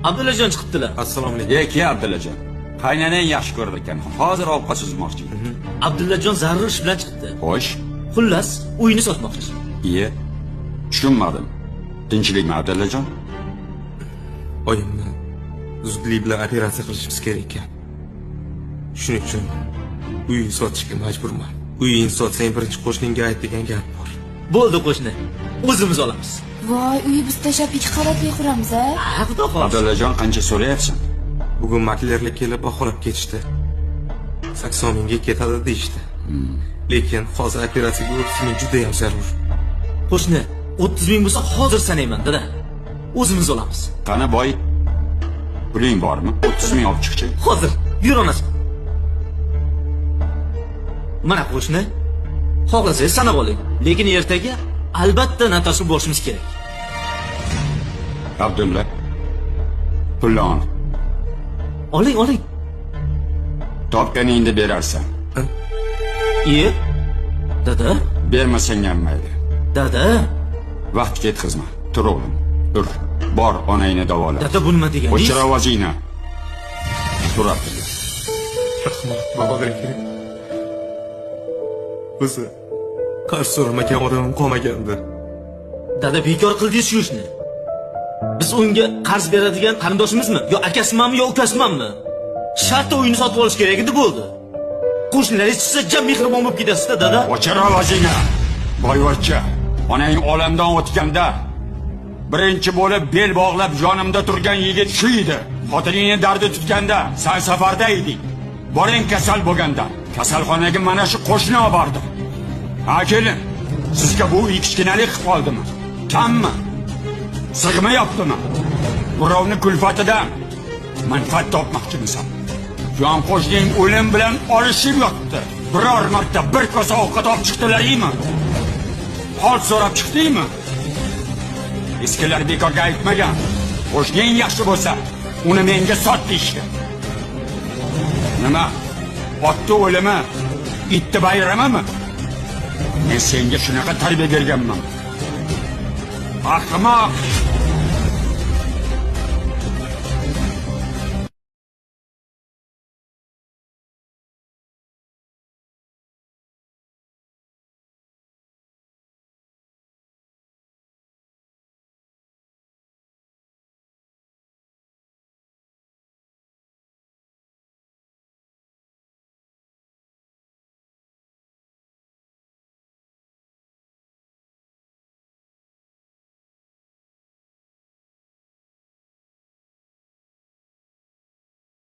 Abdullajon chiqibdilar. Assalomu alaykum. Ey, ke Abdullajon. Qaynanang yaxshi ko'rdi ekan. Hozir ovqat suzmoqchi. Abdullajon zarur ish bilan chiqibdi. Xo'sh. Xullas, uyni sotmoqchi. Iye. Tushunmadim. Tinchlikmi Abdullajon? Oyimni zudlik bilan operatsiya qilishimiz kerak ekan. Shuning uchun uyni sotishga majburman. Uyingni sotsang birinchi qo'shningga ayt degan gap bor. Bo'ldi qo'shni. O'zimiz olamiz. Voy, uy biz tashlab 2 qavatli quramiz-a? Ha, xudo xohlasa. Abdullajon qancha so'rayapsan? Bugun maklerlar kelib baholab ketishdi. 80 mingga ketadi deyishdi. Lekin hozir operatsiyaga o'tishim juda ham zarur. Qo'shni, 30 ming bo'lsa hozir sanayman, dada. O'zimiz olamiz. Qani boy? Puling bormi? 30 ming olib chiqchi. Hozir, yur onasi. Mana qo'shni. Xohlasangiz sanab oling. Lekin ertaga albatta Natashni borishimiz kerak. Abdulla. Pulon. Oling, oling. Topganingni berarsan. Iye. Dada, Bermasang ham mayli. dada. Vaqt ketkazma. Tur o'g'lim. Tur. Bor onangni davola. Dada bu nima deganingiz? O'chir ovozingni. Tur Abdulla. Rahmat, babalar kerak. O'zi qarz so'ramagan odamim qolmagandi. Dada bekor qildingiz shu ishni. Biz unga qarz beradigan qarindoshimizmi? Yo akasimanmi, yo ukasimanmi? Shartta uyni sotib olish kerak edi, bo'ldi. Qo'shnilaringiz chiqsa jam mehribon bo'lib ketasiz-da, dada. O'chir ovozingni. Boyvachcha, onang olamdan o'tganda birinchi bo'lib bel bog'lab yonimda turgan yigit shu edi. Xotiningni dardi tutganda sen safarda eding. Boring kasal bo'lganda kasalxonaga mana shu qo'shni olib bordim. Ha kelin, sizga bu kichkinalik qilib qoldimi? Kammi? Sig'mayaptimi? Birovni kulfatidan manfaat topmoqchimisan? Shu ham qo'shning o'lim bilan olishib yotdi. Biror marta bir kosa ovqat olib chiqdilaringmi? Hol so'rab chiqdingmi? Eskilar bekorga aytmagan. Qo'shning yaxshi bo'lsa, uni menga sot deyishdi. Nima? Otni o'limi, itni bayramimi? Men senga shunaqa tarbiya berganman. Ahmoq!